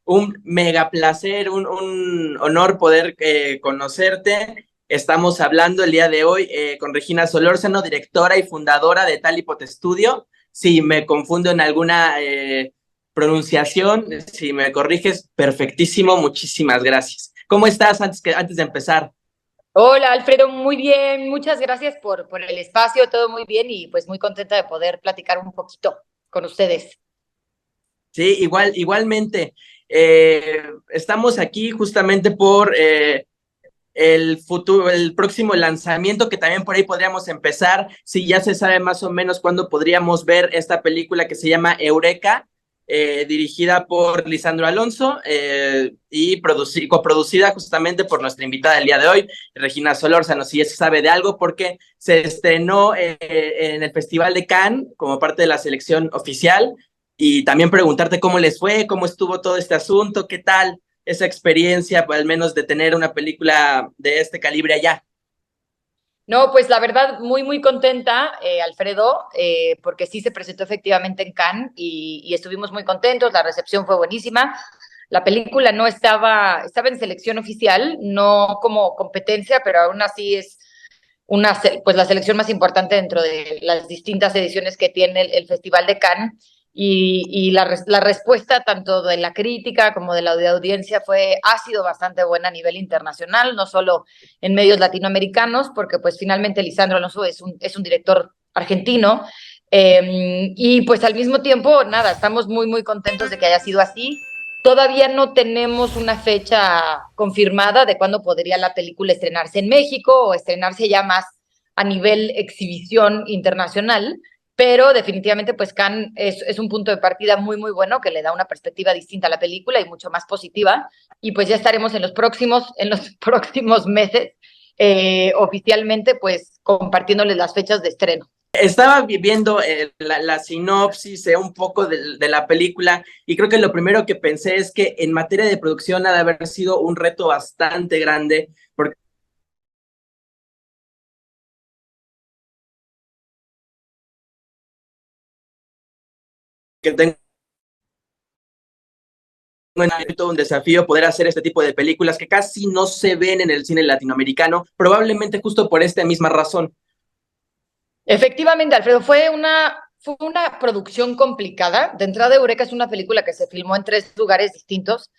Un mega placer, un honor poder conocerte. Estamos hablando el día de hoy con Regina Solórzano, directora y fundadora de Talipot Studio. Si me confundo en alguna pronunciación, si me corriges, perfectísimo, muchísimas gracias. ¿Cómo estás antes de empezar? Hola Alfredo, muy bien, muchas gracias por el espacio, todo muy bien y pues muy contenta de poder platicar un poquito con ustedes. Sí, igualmente. Estamos aquí justamente por el próximo lanzamiento, que también por ahí podríamos empezar, si ya se sabe más o menos cuándo podríamos ver esta película que se llama Eureka, dirigida por Lisandro Alonso y coproducida justamente por nuestra invitada del día de hoy, Regina Solórzano. Si ya se sabe de algo, porque se estrenó en el Festival de Cannes como parte de la selección oficial, y también preguntarte cómo les fue, cómo estuvo todo este asunto, qué tal esa experiencia, pues, al menos de tener una película de este calibre allá. No, pues la verdad, muy contenta, Alfredo, porque sí se presentó efectivamente en Cannes y estuvimos muy contentos, la recepción fue buenísima. La película no estaba en selección oficial, no como competencia, pero aún así es pues la selección más importante dentro de las distintas ediciones que tiene el Festival de Cannes. Y la respuesta tanto de la crítica como de la audiencia ha sido bastante buena a nivel internacional, no solo en medios latinoamericanos, porque pues finalmente Lisandro Alonso es un director argentino. Y pues al mismo tiempo, nada, estamos muy contentos de que haya sido así. Todavía no tenemos una fecha confirmada de cuándo podría la película estrenarse en México o estrenarse ya más a nivel exhibición internacional, pero definitivamente pues Cannes es un punto de partida muy bueno que le da una perspectiva distinta a la película y mucho más positiva, y pues ya estaremos en los próximos meses oficialmente pues compartiéndoles las fechas de estreno. Estaba viendo la sinopsis un poco de la película, y creo que lo primero que pensé es que en materia de producción ha de haber sido un reto bastante grande, porque tengo todo un desafío poder hacer este tipo de películas que casi no se ven en el cine latinoamericano, probablemente justo por esta misma razón. Efectivamente, Alfredo, fue una producción complicada. De entrada, Eureka es una película que se filmó en tres lugares distintos.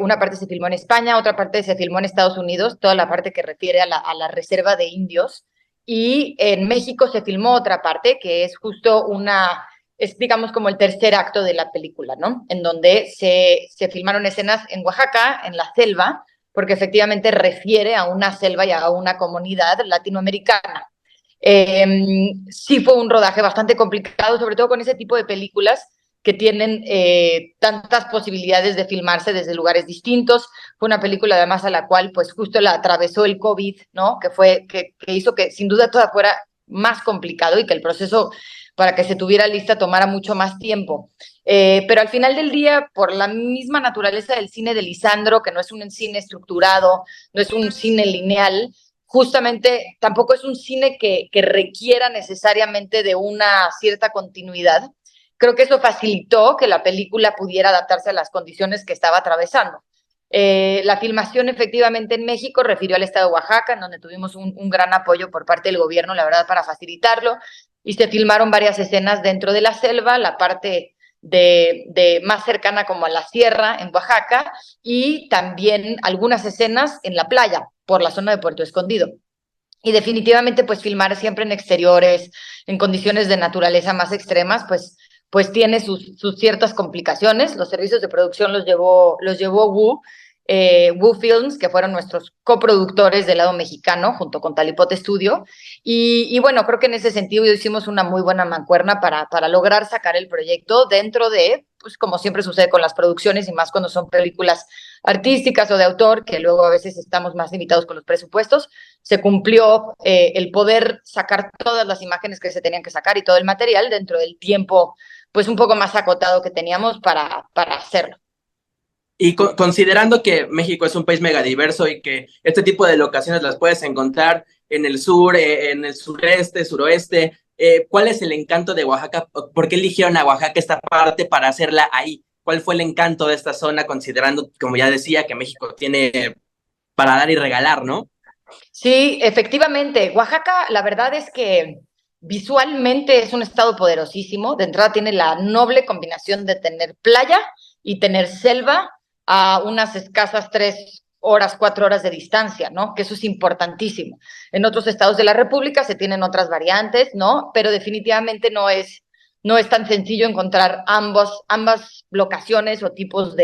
Una parte se filmó en España, otra parte se filmó en Estados Unidos, toda la parte que refiere a la reserva de indios. Y en México se filmó otra parte, que es justo es digamos como el tercer acto de la película, ¿no? En donde se filmaron escenas en Oaxaca, en la selva, porque efectivamente refiere a una selva y a una comunidad latinoamericana. Sí fue un rodaje bastante complicado, sobre todo con ese tipo de películas que tienen tantas posibilidades de filmarse desde lugares distintos. Fue una película además a la cual pues justo la atravesó el COVID, ¿no? Que hizo que sin duda todo fuera más complicado y que el proceso para que se tuviera lista tomara mucho más tiempo. Pero al final del día, por la misma naturaleza del cine de Lisandro, que no es un cine estructurado, no es un cine lineal, justamente tampoco es un cine que requiera necesariamente de una cierta continuidad. Creo que eso facilitó que la película pudiera adaptarse a las condiciones que estaba atravesando. La filmación efectivamente en México refirió al estado de Oaxaca, en donde tuvimos un gran apoyo por parte del gobierno, la verdad, para facilitarlo, y se filmaron varias escenas dentro de la selva, la parte más cercana como a la sierra en Oaxaca, y también algunas escenas en la playa, por la zona de Puerto Escondido. Y definitivamente, pues filmar siempre en exteriores, en condiciones de naturaleza más extremas, pues tiene sus ciertas complicaciones. Los servicios de producción los llevó Wu Films, que fueron nuestros coproductores del lado mexicano, junto con Talipot Studio. Y bueno, creo que en ese sentido hicimos una muy buena mancuerna para lograr sacar el proyecto dentro de, pues como siempre sucede con las producciones y más cuando son películas artísticas o de autor, que luego a veces estamos más limitados con los presupuestos. Se cumplió el poder sacar todas las imágenes que se tenían que sacar y todo el material dentro del tiempo pues un poco más acotado que teníamos para hacerlo. Y considerando que México es un país megadiverso y que este tipo de locaciones las puedes encontrar en el sur, en el sureste, suroeste, ¿cuál es el encanto de Oaxaca? ¿Por qué eligieron a Oaxaca esta parte para hacerla ahí? cuál fue el encanto de esta zona, considerando, como ya decía, que México tiene para dar y regalar, ¿no? Sí, efectivamente. Oaxaca, la verdad es que visualmente es un estado poderosísimo. De entrada tiene la noble combinación de tener playa y tener selva a unas escasas 3 horas, 4 horas de distancia, ¿no? Que eso es importantísimo. En otros estados de la República se tienen otras variantes, ¿no? Pero definitivamente no es tan sencillo encontrar ambas locaciones o tipos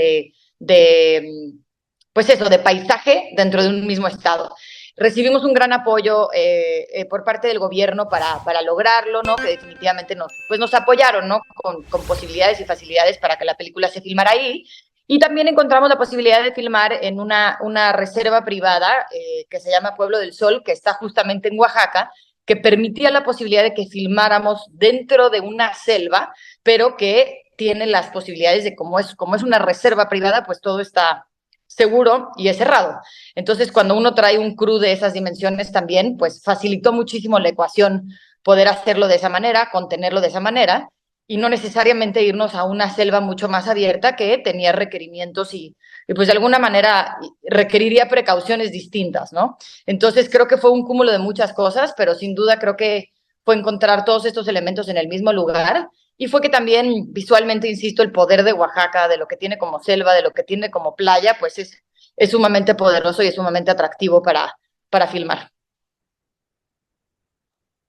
pues eso, de paisaje dentro de un mismo estado. Recibimos un gran apoyo por parte del gobierno para lograrlo, ¿no? Que definitivamente nos apoyaron, ¿no? Con posibilidades y facilidades para que la película se filmara ahí. Y también encontramos la posibilidad de filmar en una reserva privada que se llama Pueblo del Sol, que está justamente en Oaxaca, que permitía la posibilidad de que filmáramos dentro de una selva, pero que tiene las posibilidades de, como es una reserva privada, pues todo está seguro y es cerrado. Entonces, cuando uno trae un crew de esas dimensiones también, pues facilitó muchísimo la ecuación poder hacerlo de esa manera, contenerlo de esa manera, y no necesariamente irnos a una selva mucho más abierta que tenía requerimientos y pues de alguna manera requeriría precauciones distintas, ¿no? Entonces, creo que fue un cúmulo de muchas cosas, pero sin duda creo que fue encontrar todos estos elementos en el mismo lugar. Y fue que también visualmente, insisto, el poder de Oaxaca, de lo que tiene como selva, de lo que tiene como playa, pues es sumamente poderoso y es sumamente atractivo para filmar.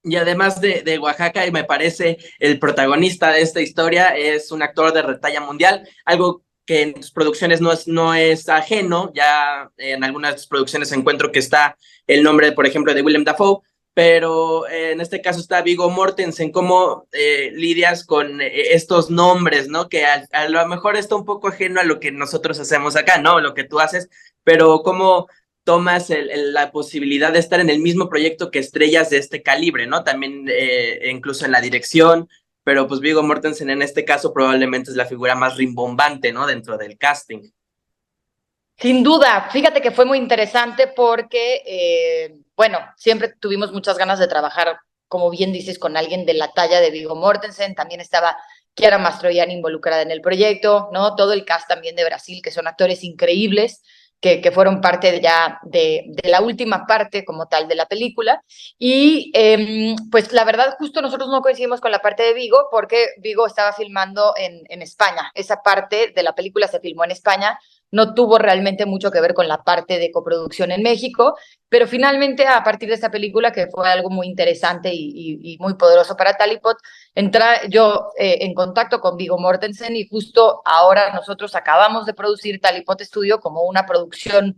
Y además de Oaxaca, y me parece el protagonista de esta historia es un actor de retalla mundial, algo que en tus producciones no es ajeno. Ya en algunas de tus producciones encuentro que está el nombre, por ejemplo, de Willem Dafoe, pero en este caso está Viggo Mortensen. ¿Cómo lidias con estos nombres, ¿no? Que a lo mejor está un poco ajeno a lo que nosotros hacemos acá, ¿no? Lo que tú haces, pero ¿cómo tomas la posibilidad de estar en el mismo proyecto que estrellas de este calibre, ¿no? También incluso en la dirección, pero pues Viggo Mortensen en este caso probablemente es la figura más rimbombante, ¿no? Dentro del casting. Sin duda, fíjate que fue muy interesante porque, bueno, siempre tuvimos muchas ganas de trabajar, como bien dices, con alguien de la talla de Viggo Mortensen. También estaba Chiara Mastroianni involucrada en el proyecto, ¿no? Todo el cast también de Brasil, que son actores increíbles, que fueron parte ya de la última parte como tal de la película. Y pues la verdad, justo nosotros no coincidimos con la parte de Viggo porque Viggo estaba filmando en España. Esa parte de la película se filmó en España, no tuvo realmente mucho que ver con la parte de coproducción en México, pero finalmente a partir de esta película, que fue algo muy interesante y muy poderoso para Talipot, entra yo en contacto con Viggo Mortensen y justo ahora nosotros acabamos de producir Talipot Studio como una producción,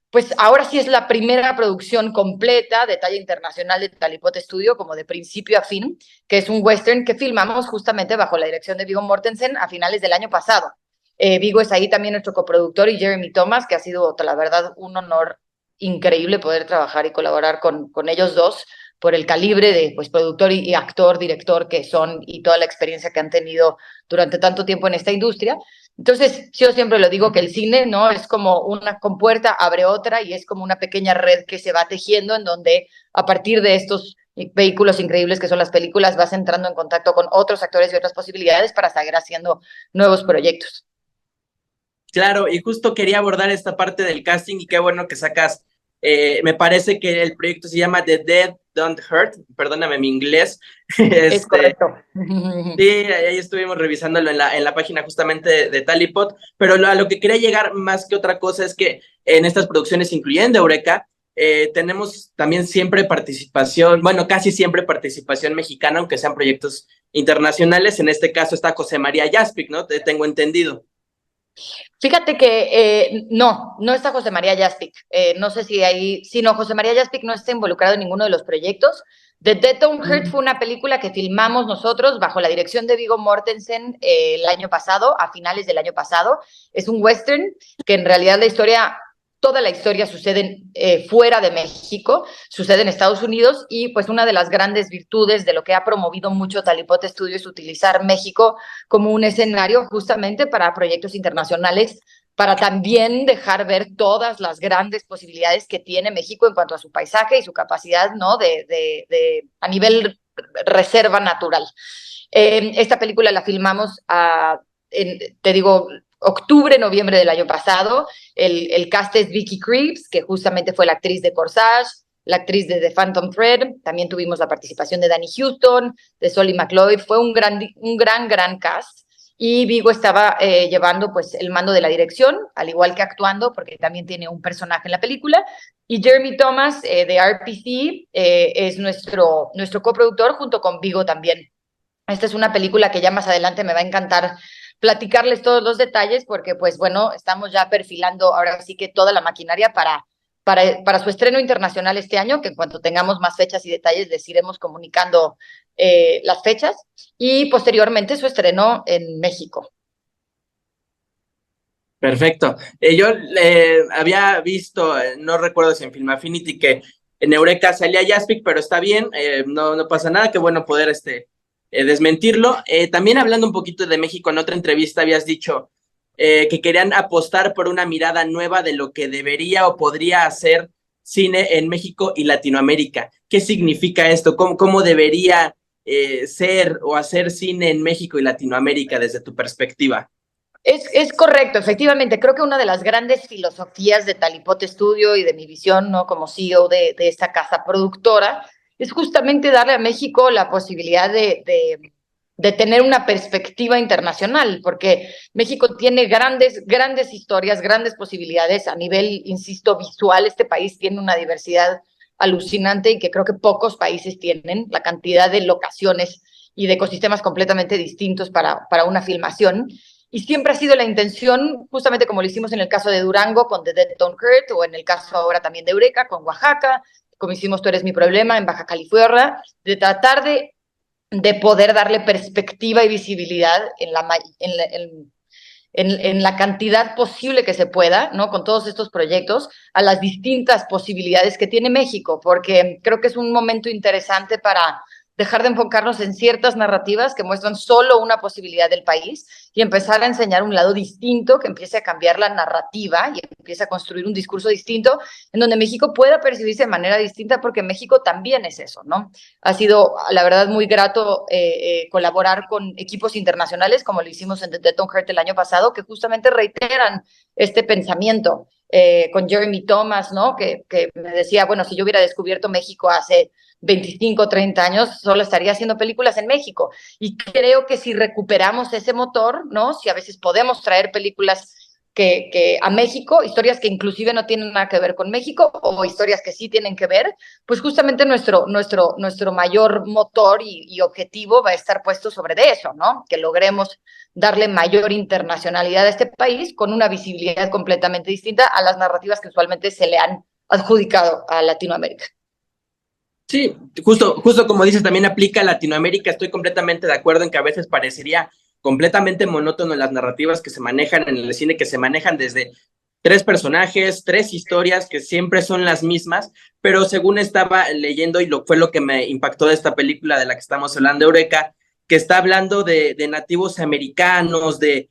pues ahora sí es la primera producción completa de talla internacional de Talipot Studio, como de principio a fin, que es un western que filmamos justamente bajo la dirección de Viggo Mortensen a finales del año pasado. Vigo es ahí también nuestro coproductor y Jeremy Thomas, que ha sido, la verdad, un honor increíble poder trabajar y colaborar con ellos dos por el calibre de pues, productor y actor, director que son y toda la experiencia que han tenido durante tanto tiempo en esta industria. Entonces, yo siempre lo digo que el cine, ¿no? Es como una compuerta, abre otra y es como una pequeña red que se va tejiendo en donde a partir de estos vehículos increíbles que son las películas vas entrando en contacto con otros actores y otras posibilidades para seguir haciendo nuevos proyectos. Claro, y justo quería abordar esta parte del casting y qué bueno que sacas. Me parece que el proyecto se llama The Dead Don't Hurt, perdóname mi inglés. Es este, correcto. sí, ahí estuvimos revisándolo en la página justamente de Talipot, pero a lo que quería llegar más que otra cosa es que en estas producciones, incluyendo Eureka, tenemos también siempre participación, bueno, casi siempre participación mexicana, aunque sean proyectos internacionales. En este caso está José María Jaspic, ¿no? Te tengo entendido. Fíjate que no está José María Jaspic. No sé si ahí, sí, no, José María Jaspic no está involucrado en ninguno de los proyectos. The Dead Don't Hurt fue una película que filmamos nosotros bajo la dirección de Viggo Mortensen el año pasado, a finales del año pasado. Es un western que en realidad toda la historia sucede fuera de México, sucede en Estados Unidos y pues una de las grandes virtudes de lo que ha promovido mucho Talipot Studio es utilizar México como un escenario justamente para proyectos internacionales, para también dejar ver todas las grandes posibilidades que tiene México en cuanto a su paisaje y su capacidad, ¿no? A nivel reserva natural. Esta película la filmamos te digo, octubre, noviembre del año pasado. El cast es Vicky Krieps, que justamente fue la actriz de Corsage, la actriz de The Phantom Thread. También tuvimos la participación de Danny Houston, de Solly McLeod. Fue un gran cast. Y Vigo estaba llevando pues el mando de la dirección, al igual que actuando, porque también tiene un personaje en la película. Y Jeremy Thomas de RPC es nuestro coproductor junto con Vigo también. Esta es una película que ya más adelante me va a encantar platicarles todos los detalles porque pues bueno, estamos ya perfilando ahora sí que toda la maquinaria para su estreno internacional este año, que en cuanto tengamos más fechas y detalles les iremos comunicando las fechas, y posteriormente su estreno en México. Perfecto. Yo había visto, no recuerdo si en Film Affinity, que en Eureka salía Jaspic, pero está bien, no pasa nada, qué bueno poder desmentirlo. También hablando un poquito de México, en otra entrevista habías dicho que querían apostar por una mirada nueva de lo que debería o podría hacer cine en México y Latinoamérica. ¿Qué significa esto? ¿Cómo debería ser o hacer cine en México y Latinoamérica desde tu perspectiva? Es correcto, efectivamente. Creo que una de las grandes filosofías de Talipote Studio y de mi visión, ¿no? Como CEO de esta casa productora es justamente darle a México la posibilidad de tener una perspectiva internacional, porque México tiene grandes historias, grandes posibilidades a nivel, insisto, visual. Este país tiene una diversidad alucinante y que creo que pocos países tienen, la cantidad de locaciones y de ecosistemas completamente distintos para una filmación. Y siempre ha sido la intención, justamente como lo hicimos en el caso de Durango con The Dead Don't Hurt, o en el caso ahora también de Eureka con Oaxaca, como hicimos Tú Eres Mi Problema en Baja California, de tratar de poder darle perspectiva y visibilidad en la cantidad posible que se pueda, ¿no? Con todos estos proyectos, a las distintas posibilidades que tiene México, porque creo que es un momento interesante para dejar de enfocarnos en ciertas narrativas que muestran solo una posibilidad del país y empezar a enseñar un lado distinto que empiece a cambiar la narrativa y empiece a construir un discurso distinto en donde México pueda percibirse de manera distinta, porque México también es eso, ¿no? Ha sido, la verdad, muy grato colaborar con equipos internacionales, como lo hicimos en The Dead Don't Hurt el año pasado, que justamente reiteran este pensamiento. Con Jeremy Thomas, ¿no? Que me decía, bueno, si yo hubiera descubierto México hace 25, 30 años, solo estaría haciendo películas en México. Y creo que si recuperamos ese motor, ¿no? Si a veces podemos traer películas que a México, historias que inclusive no tienen nada que ver con México o historias que sí tienen que ver, pues justamente nuestro mayor motor y objetivo va a estar puesto sobre de eso, ¿no? Que logremos darle mayor internacionalidad a este país con una visibilidad completamente distinta a las narrativas que usualmente se le han adjudicado a Latinoamérica. Sí, justo como dices, también aplica a Latinoamérica. Estoy completamente de acuerdo en que a veces parecería completamente monótono las narrativas que se manejan en el cine, que se manejan desde tres personajes, tres historias que siempre son las mismas, pero según estaba leyendo, y fue lo que me impactó de esta película de la que estamos hablando, Eureka, que está hablando de nativos americanos, de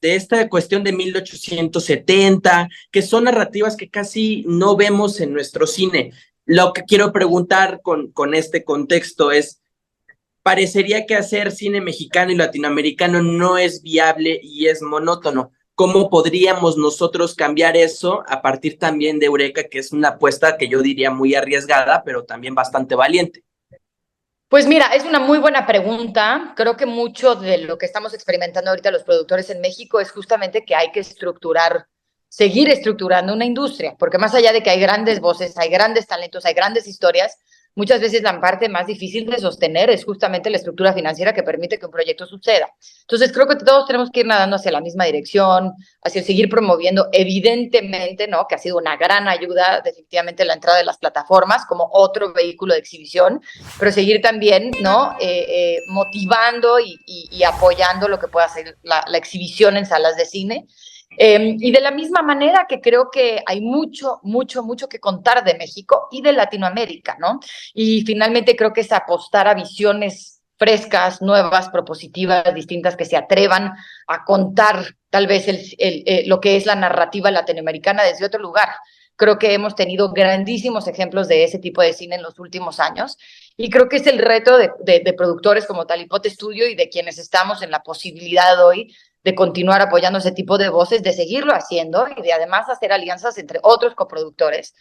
esta cuestión de 1870, que son narrativas que casi no vemos en nuestro cine. Lo que quiero preguntar con este contexto es, parecería que hacer cine mexicano y latinoamericano no es viable y es monótono. ¿Cómo podríamos nosotros cambiar eso a partir también de Eureka, que es una apuesta que yo diría muy arriesgada, pero también bastante valiente? Pues mira, es una muy buena pregunta. Creo que mucho de lo que estamos experimentando ahorita los productores en México es justamente que hay que seguir estructurando una industria, porque más allá de que hay grandes voces, hay grandes talentos, hay grandes historias, muchas veces la parte más difícil de sostener es justamente la estructura financiera que permite que un proyecto suceda. Entonces creo que todos tenemos que ir nadando hacia la misma dirección, hacia seguir promoviendo, evidentemente, ¿no? Que ha sido una gran ayuda definitivamente la entrada de las plataformas como otro vehículo de exhibición, pero seguir también, ¿no? Motivando y apoyando lo que pueda ser la exhibición en salas de cine. Y de la misma manera que creo que hay mucho que contar de México y de Latinoamérica, ¿no? Y finalmente creo que es apostar a visiones frescas, nuevas, propositivas, distintas, que se atrevan a contar tal vez lo que es la narrativa latinoamericana desde otro lugar. Creo que hemos tenido grandísimos ejemplos de ese tipo de cine en los últimos años Y creo que es el reto de productores como Talipote Studio y de quienes estamos en la posibilidad hoy de continuar apoyando ese tipo de voces, de seguirlo haciendo y de además hacer alianzas entre otros coproductores,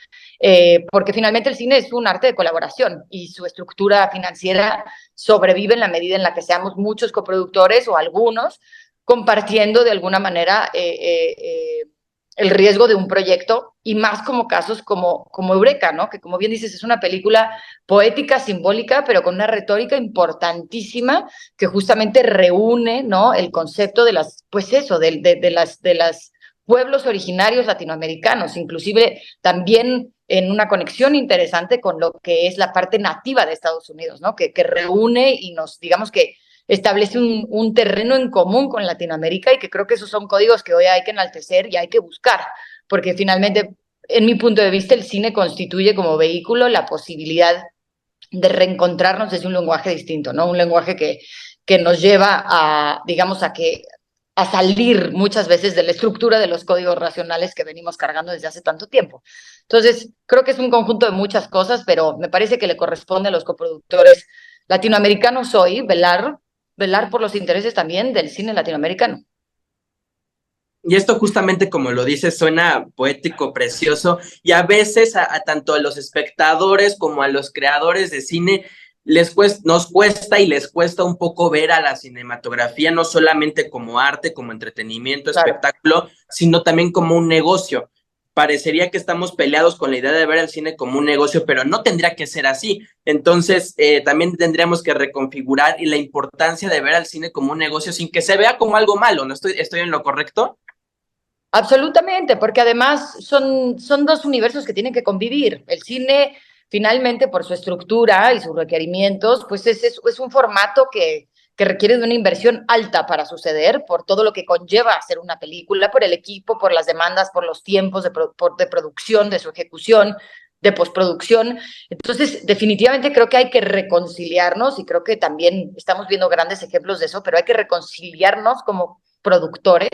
porque finalmente el cine es un arte de colaboración y su estructura financiera sobrevive en la medida en la que seamos muchos coproductores o algunos compartiendo de alguna manera el riesgo de un proyecto y más como casos como Eureka, ¿no? Que como bien dices es una película poética, simbólica, pero con una retórica importantísima que justamente reúne, ¿no? El concepto de las, pues eso, de las pueblos originarios latinoamericanos, inclusive también en una conexión interesante con lo que es la parte nativa de Estados Unidos, ¿no? Que reúne y nos, digamos que establece un terreno en común con Latinoamérica y que creo que esos son códigos que hoy hay que enaltecer y hay que buscar, porque finalmente, en mi punto de vista, el cine constituye como vehículo la posibilidad de reencontrarnos desde un lenguaje distinto, ¿no? Un lenguaje que nos lleva a, digamos, a salir muchas veces de la estructura de los códigos racionales que venimos cargando desde hace tanto tiempo. Entonces, creo que es un conjunto de muchas cosas, pero me parece que le corresponde a los coproductores latinoamericanos hoy velar por los intereses también del cine latinoamericano. Y esto justamente como lo dices suena poético, precioso, y a veces tanto a los espectadores como a los creadores de cine nos cuesta y les cuesta un poco ver a la cinematografía no solamente como arte, como entretenimiento, Claro. espectáculo, sino también como un negocio. Parecería que estamos peleados con la idea de ver el cine como un negocio, pero no tendría que ser así. Entonces, también tendríamos que reconfigurar y la importancia de ver al cine como un negocio sin que se vea como algo malo. ¿No estoy en lo correcto? Absolutamente, porque además son dos universos que tienen que convivir. El cine, finalmente, por su estructura y sus requerimientos, pues es un formato que requiere de una inversión alta para suceder, por todo lo que conlleva hacer una película, por el equipo, por las demandas, por los tiempos de producción, de su ejecución, de postproducción. Entonces, definitivamente creo que hay que reconciliarnos y creo que también estamos viendo grandes ejemplos de eso, pero hay que reconciliarnos como productores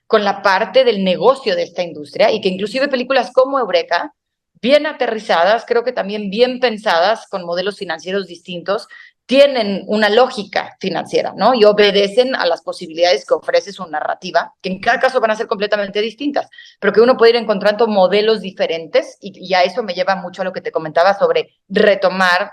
con la parte del negocio de esta industria y que inclusive películas como Eureka, bien aterrizadas, creo que también bien pensadas con modelos financieros distintos, tienen una lógica financiera, ¿no? Y obedecen a las posibilidades que ofrece su narrativa, que en cada caso van a ser completamente distintas, pero que uno puede ir encontrando modelos diferentes y a eso me lleva mucho a lo que te comentaba sobre retomar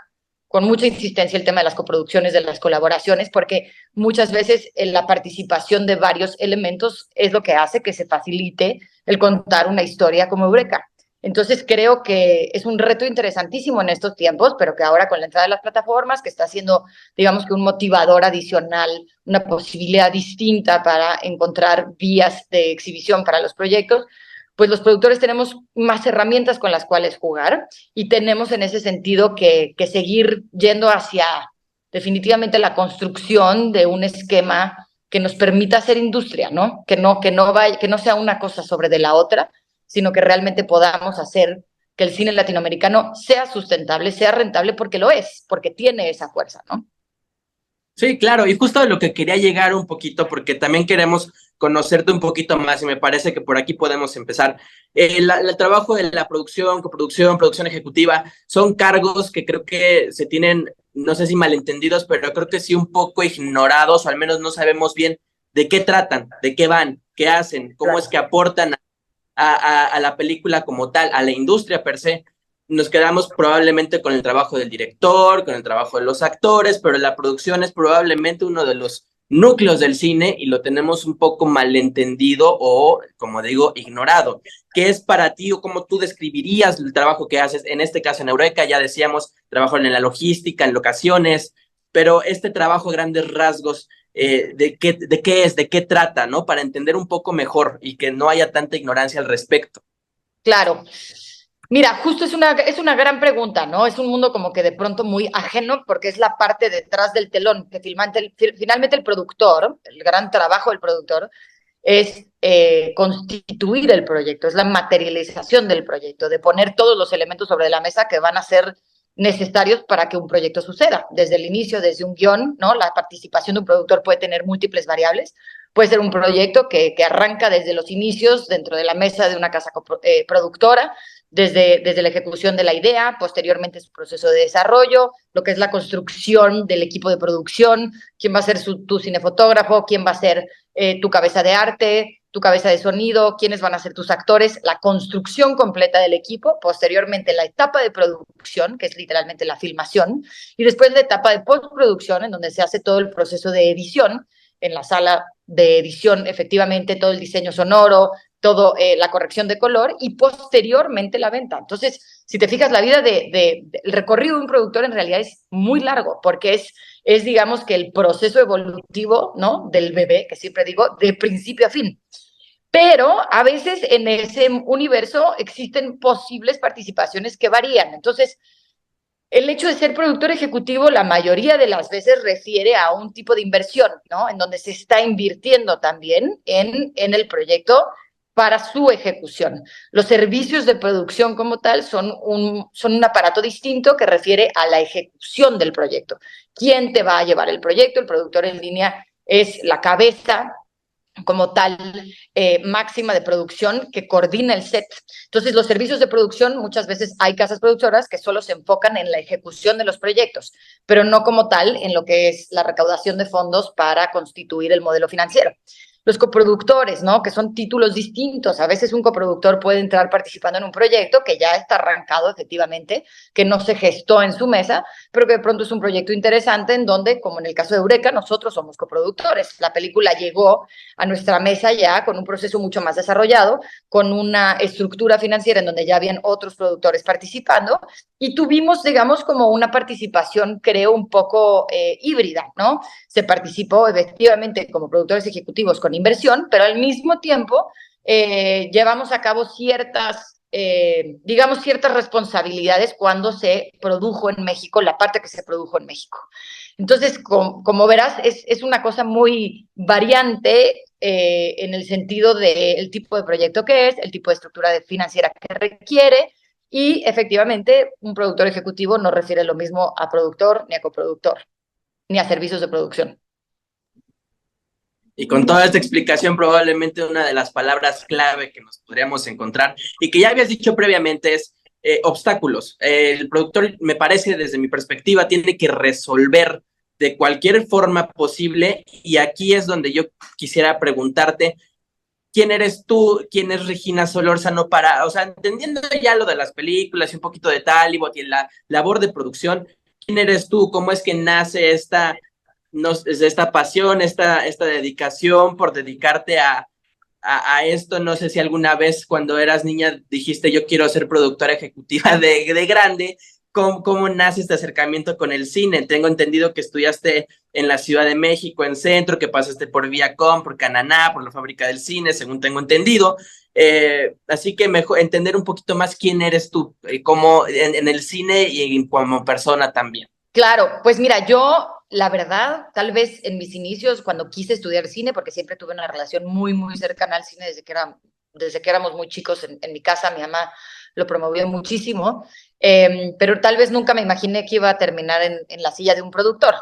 con mucha insistencia el tema de las coproducciones, de las colaboraciones, porque muchas veces la participación de varios elementos es lo que hace que se facilite el contar una historia como Eureka. Entonces creo que es un reto interesantísimo en estos tiempos, pero que ahora con la entrada de las plataformas, que está siendo, digamos que un motivador adicional, una posibilidad distinta para encontrar vías de exhibición para los proyectos, pues los productores tenemos más herramientas con las cuales jugar y tenemos en ese sentido que seguir yendo hacia definitivamente la construcción de un esquema que nos permita hacer industria, ¿no? Que no sea una cosa sobre de la otra, sino que realmente podamos hacer que el cine latinoamericano sea sustentable, sea rentable, porque lo es, porque tiene esa fuerza, ¿no? Sí, claro, y justo de lo que quería llegar un poquito, porque también queremos conocerte un poquito más y me parece que por aquí podemos empezar. El trabajo de la producción, coproducción, producción ejecutiva, son cargos que creo que se tienen, no sé si malentendidos, pero creo que sí un poco ignorados, o al menos no sabemos bien de qué tratan, de qué van, qué hacen, cómo es que aportan a la película como tal, a la industria per se. Nos quedamos probablemente con el trabajo del director, con el trabajo de los actores, pero la producción es probablemente uno de los núcleos del cine y lo tenemos un poco malentendido o, como digo, ignorado. ¿Qué es para ti o cómo tú describirías el trabajo que haces? En este caso en Eureka, ya decíamos, trabajo en la logística, en locaciones, pero este trabajo a grandes rasgos, de qué es, de qué trata, ¿no? Para entender un poco mejor y que no haya tanta ignorancia al respecto. Claro. Mira, justo es una gran pregunta, ¿no? Es un mundo como que de pronto muy ajeno porque es la parte detrás del telón, que finalmente el productor, el gran trabajo del productor, es constituir el proyecto, es la materialización del proyecto, de poner todos los elementos sobre la mesa que van a ser necesarios para que un proyecto suceda. Desde el inicio, desde un guión, ¿no? La participación de un productor puede tener múltiples variables, Puede ser un proyecto que arranca desde los inicios dentro de la mesa de una casa productora, desde la ejecución de la idea, posteriormente su proceso de desarrollo, lo que es la construcción del equipo de producción, quién va a ser tu cinefotógrafo, quién va a ser tu cabeza de arte, tu cabeza de sonido, quiénes van a ser tus actores, la construcción completa del equipo, posteriormente la etapa de producción, que es literalmente la filmación, y después la etapa de postproducción, en donde se hace todo el proceso de edición, en la sala de edición, efectivamente, todo el diseño sonoro, todo la corrección de color y posteriormente la venta. Entonces, si te fijas, la vida el recorrido de un productor en realidad es muy largo, porque es digamos que el proceso evolutivo, ¿no? Del bebé, que siempre digo, de principio a fin. Pero a veces en ese universo existen posibles participaciones que varían. Entonces, el hecho de ser productor ejecutivo la mayoría de las veces refiere a un tipo de inversión, ¿no? En donde se está invirtiendo también en el proyecto para su ejecución. Los servicios de producción como tal son un aparato distinto que refiere a la ejecución del proyecto. ¿Quién te va a llevar el proyecto? El productor en línea es la cabeza como tal máxima de producción que coordina el set. Entonces, los servicios de producción, muchas veces hay casas productoras que solo se enfocan en la ejecución de los proyectos, pero no como tal en lo que es la recaudación de fondos para constituir el modelo financiero. Los coproductores, ¿no? Que son títulos distintos. A veces un coproductor puede entrar participando en un proyecto que ya está arrancado efectivamente, que no se gestó en su mesa, pero que de pronto es un proyecto interesante en donde, como en el caso de Eureka, nosotros somos coproductores. La película llegó a nuestra mesa ya con un proceso mucho más desarrollado, con una estructura financiera en donde ya habían otros productores participando y tuvimos, digamos, como una participación, creo, un poco híbrida, ¿no? Se participó efectivamente como productores ejecutivos con inversión, pero al mismo tiempo llevamos a cabo digamos, ciertas responsabilidades cuando se produjo en México, la parte que se produjo en México. Entonces, como verás, es una cosa muy variante en el sentido del tipo de proyecto que es, el tipo de estructura financiera que requiere, y efectivamente un productor ejecutivo no refiere lo mismo a productor ni a coproductor, ni a servicios de producción. Y con toda esta explicación, probablemente una de las palabras clave que nos podríamos encontrar y que ya habías dicho previamente es obstáculos. El productor, me parece, desde mi perspectiva, tiene que resolver de cualquier forma posible, y aquí es donde yo quisiera preguntarte, ¿quién eres tú? ¿Quién es Regina Solórzano para, o sea, entendiendo ya lo de las películas y un poquito de Talibot y la labor de producción, ¿quién eres tú? ¿Cómo es que nace esta pasión, esta dedicación por dedicarte a esto? No sé si alguna vez cuando eras niña dijiste yo quiero ser productora ejecutiva de grande. ¿Cómo nace este acercamiento con el cine? Tengo entendido que estudiaste en la Ciudad de México, en Centro, que pasaste por Viacom, por Cananá, por la Fábrica del Cine, según tengo entendido. Así que mejor entender un poquito más quién eres tú, como en el cine y como persona también. Claro, pues mira, yo, la verdad, tal vez en mis inicios, cuando quise estudiar cine, porque siempre tuve una relación muy, muy cercana al cine desde que éramos muy chicos en mi casa, mi mamá lo promovió muchísimo, pero tal vez nunca me imaginé que iba a terminar en la silla de un productor.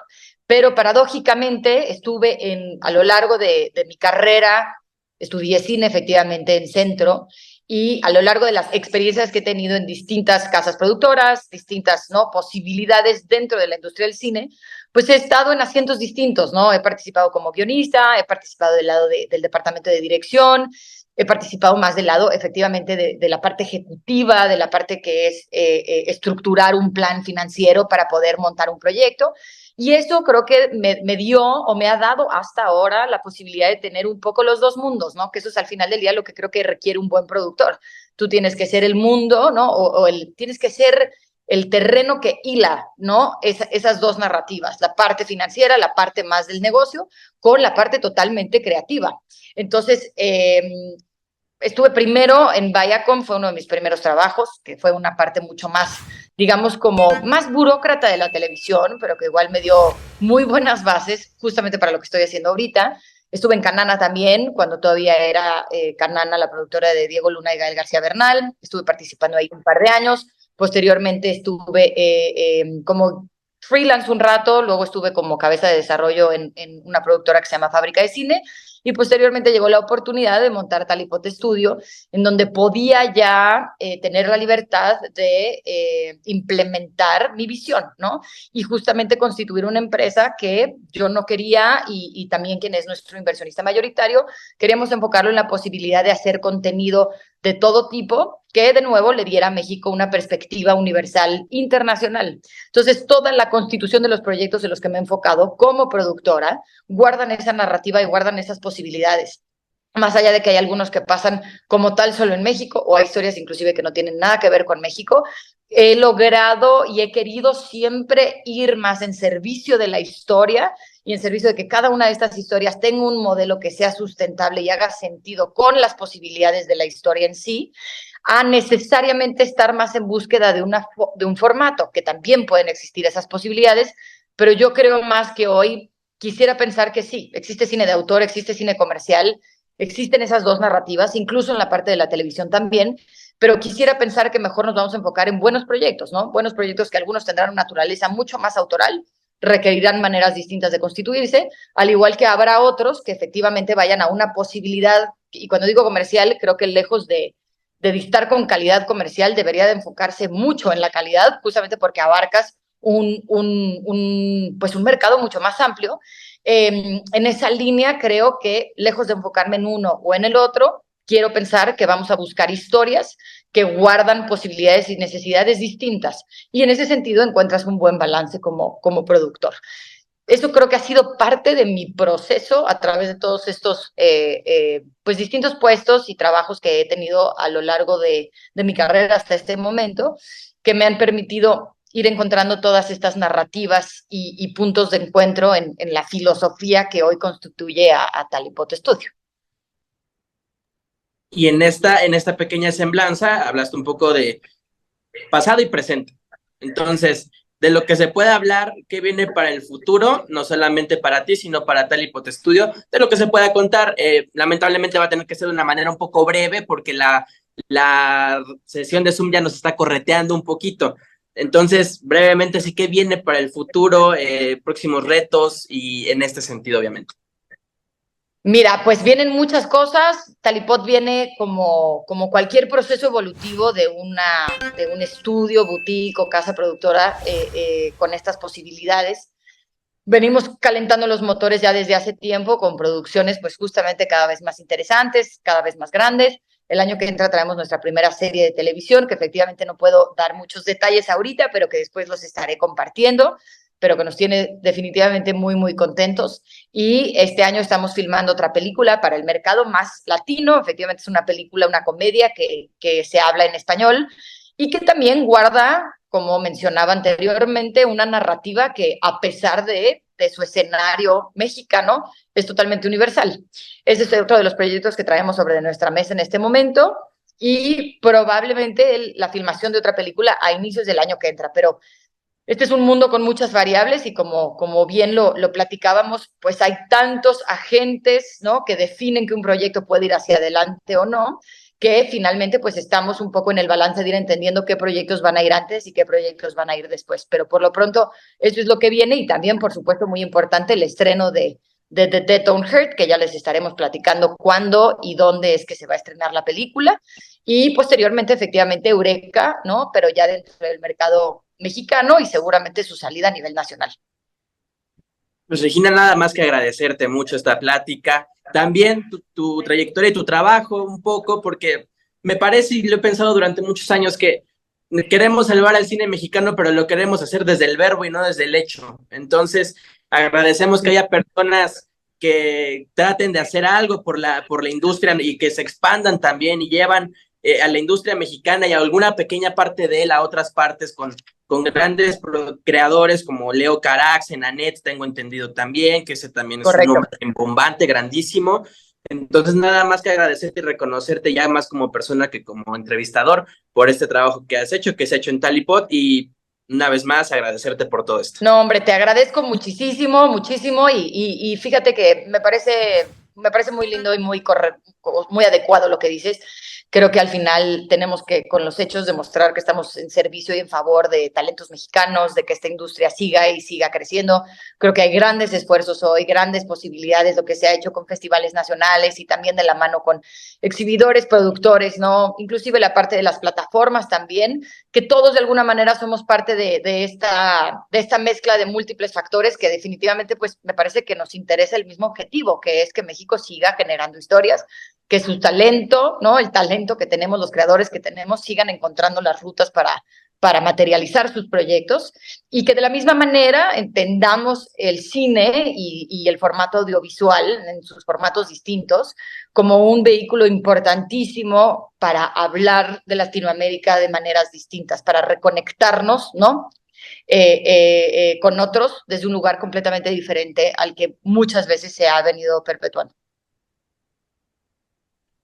Pero paradójicamente estuve a lo largo de mi carrera, estudié cine efectivamente en Centro, y a lo largo de las experiencias que he tenido en distintas casas productoras, distintas, ¿no?, posibilidades dentro de la industria del cine, pues he estado en asientos distintos, ¿no? He participado como guionista, he participado del lado del departamento de dirección, he participado más del lado, efectivamente, de la parte ejecutiva, de la parte que es estructurar un plan financiero para poder montar un proyecto. Y eso creo que me dio o me ha dado hasta ahora la posibilidad de tener un poco los dos mundos, ¿no? Que eso es al final del día lo que creo que requiere un buen productor. Tú tienes que ser el mundo, ¿no? Tienes que ser el terreno que hila, ¿no? Esas dos narrativas, la parte financiera, la parte más del negocio, con la parte totalmente creativa. Entonces, estuve primero en Viacom, fue uno de mis primeros trabajos, que fue una parte mucho más, digamos, como más burócrata de la televisión, pero que igual me dio muy buenas bases justamente para lo que estoy haciendo ahorita. Estuve en Canana también, cuando todavía era Canana, la productora de Diego Luna y Gael García Bernal. Estuve participando ahí un par de años. Posteriormente estuve como freelance un rato, luego estuve como cabeza de desarrollo en una productora que se llama Fábrica de Cine, y posteriormente llegó la oportunidad de montar Talipot Studio, en donde podía ya tener la libertad de implementar mi visión, ¿no? Y justamente constituir una empresa que yo no quería, y también quien es nuestro inversionista mayoritario, queríamos enfocarlo en la posibilidad de hacer contenido de todo tipo, que de nuevo le diera a México una perspectiva universal internacional. Entonces, toda la constitución de los proyectos en los que me he enfocado como productora guardan esa narrativa y guardan esas posibilidades. Más allá de que hay algunos que pasan como tal solo en México, o hay historias inclusive que no tienen nada que ver con México, he logrado y he querido siempre ir más en servicio de la historia y en servicio de que cada una de estas historias tenga un modelo que sea sustentable y haga sentido con las posibilidades de la historia en sí, a necesariamente estar más en búsqueda de un formato, que también pueden existir esas posibilidades, pero yo creo más que hoy quisiera pensar que sí, existe cine de autor, existe cine comercial, existen esas dos narrativas, incluso en la parte de la televisión también, pero quisiera pensar que mejor nos vamos a enfocar en buenos proyectos, ¿no? Buenos proyectos que algunos tendrán una naturaleza mucho más autoral, requerirán maneras distintas de constituirse, al igual que habrá otros que efectivamente vayan a una posibilidad, y cuando digo comercial, creo que lejos de dictar con calidad comercial, debería de enfocarse mucho en la calidad, justamente porque abarcas pues un mercado mucho más amplio. En esa línea creo que lejos de enfocarme en uno o en el otro, quiero pensar que vamos a buscar historias que guardan posibilidades y necesidades distintas. Y en ese sentido encuentras un buen balance como productor. Eso creo que ha sido parte de mi proceso a través de todos estos pues distintos puestos y trabajos que he tenido a lo largo de mi carrera hasta este momento, que me han permitido ir encontrando todas estas narrativas y puntos de encuentro en la filosofía que hoy constituye a Talipot Studio. Y en esta pequeña semblanza hablaste un poco de pasado y presente. Entonces, de lo que se puede hablar, qué viene para el futuro, no solamente para ti, sino para Talipot Studio, de lo que se pueda contar. Lamentablemente va a tener que ser de una manera un poco breve porque la sesión de Zoom ya nos está correteando un poquito. Entonces, brevemente, sí, qué viene para el futuro, próximos retos y en este sentido, obviamente. Mira, pues vienen muchas cosas. Talipot viene como cualquier proceso evolutivo de un estudio, boutique o casa productora con estas posibilidades. Venimos calentando los motores ya desde hace tiempo con producciones pues justamente cada vez más interesantes, cada vez más grandes. El año que entra traemos nuestra primera serie de televisión, que efectivamente no puedo dar muchos detalles ahorita, pero que después los estaré compartiendo, pero que nos tiene definitivamente muy, muy contentos. Y este año estamos filmando otra película para el mercado más latino. Efectivamente es una película, una comedia que se habla en español y que también guarda, como mencionaba anteriormente, una narrativa que a pesar de su escenario mexicano es totalmente universal. Ese es otro de los proyectos que traemos sobre nuestra mesa en este momento y probablemente la filmación de otra película a inicios del año que entra, pero este es un mundo con muchas variables y como bien lo platicábamos, pues hay tantos agentes, ¿no?, que definen que un proyecto puede ir hacia adelante o no, que finalmente pues estamos un poco en el balance de ir entendiendo qué proyectos van a ir antes y qué proyectos van a ir después. Pero por lo pronto eso es lo que viene y también, por supuesto, muy importante, el estreno de The Dead Don't Hurt, que ya les estaremos platicando cuándo y dónde es que se va a estrenar la película. Y posteriormente, efectivamente, Eureka, ¿no?, pero ya dentro del mercado mexicano y seguramente su salida a nivel nacional. Pues Regina, nada más que agradecerte mucho esta plática, también tu trayectoria y tu trabajo un poco, porque me parece y lo he pensado durante muchos años que queremos salvar al cine mexicano, pero lo queremos hacer desde el verbo y no desde el hecho. Entonces, agradecemos que haya personas que traten de hacer algo por la industria y que se expandan también y llevan a la industria mexicana y a alguna pequeña parte de él a otras partes con grandes creadores como Leo Carax, en Annette, tengo entendido también, que ese también es Correcto. un nombre bombante, grandísimo. Entonces, nada más que agradecerte y reconocerte ya más como persona que como entrevistador por este trabajo que has hecho, que se ha hecho en Talipot, y una vez más agradecerte por todo esto. No, hombre, te agradezco muchísimo, muchísimo y fíjate que me parece muy lindo y muy adecuado lo que dices. Creo que al final tenemos que, con los hechos, demostrar que estamos en servicio y en favor de talentos mexicanos, de que esta industria siga y siga creciendo. Creo que hay grandes esfuerzos hoy, grandes posibilidades, lo que se ha hecho con festivales nacionales y también de la mano con exhibidores, productores, ¿no? Inclusive la parte de las plataformas también, que todos de alguna manera somos parte de esta mezcla de múltiples factores que definitivamente, pues, me parece que nos interesa el mismo objetivo, que es que México siga generando historias, que su talento, ¿no? El talento que tenemos, los creadores que tenemos, sigan encontrando las rutas para materializar sus proyectos y que de la misma manera entendamos el cine y el formato audiovisual en sus formatos distintos como un vehículo importantísimo para hablar de Latinoamérica de maneras distintas, para reconectarnos, ¿no? Con otros desde un lugar completamente diferente al que muchas veces se ha venido perpetuando.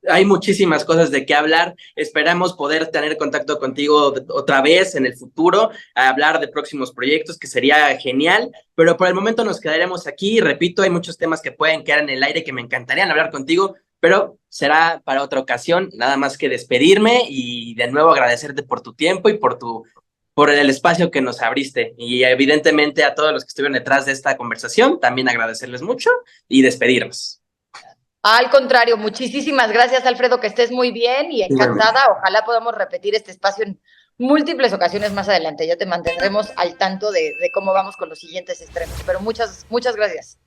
Hay muchísimas cosas de qué hablar. Esperamos poder tener contacto contigo otra vez en el futuro, a hablar de próximos proyectos, que sería genial. Pero por el momento nos quedaremos aquí. Repito, hay muchos temas que pueden quedar en el aire que me encantarían hablar contigo, pero será para otra ocasión. Nada más que despedirme y de nuevo agradecerte por tu tiempo y por el espacio que nos abriste. Y evidentemente a todos los que estuvieron detrás de esta conversación, también agradecerles mucho y despedirnos. Al contrario, muchísimas gracias, Alfredo, que estés muy bien y encantada. Ojalá podamos repetir este espacio en múltiples ocasiones más adelante. Ya te mantendremos al tanto de cómo vamos con los siguientes estrenos. Pero muchas gracias.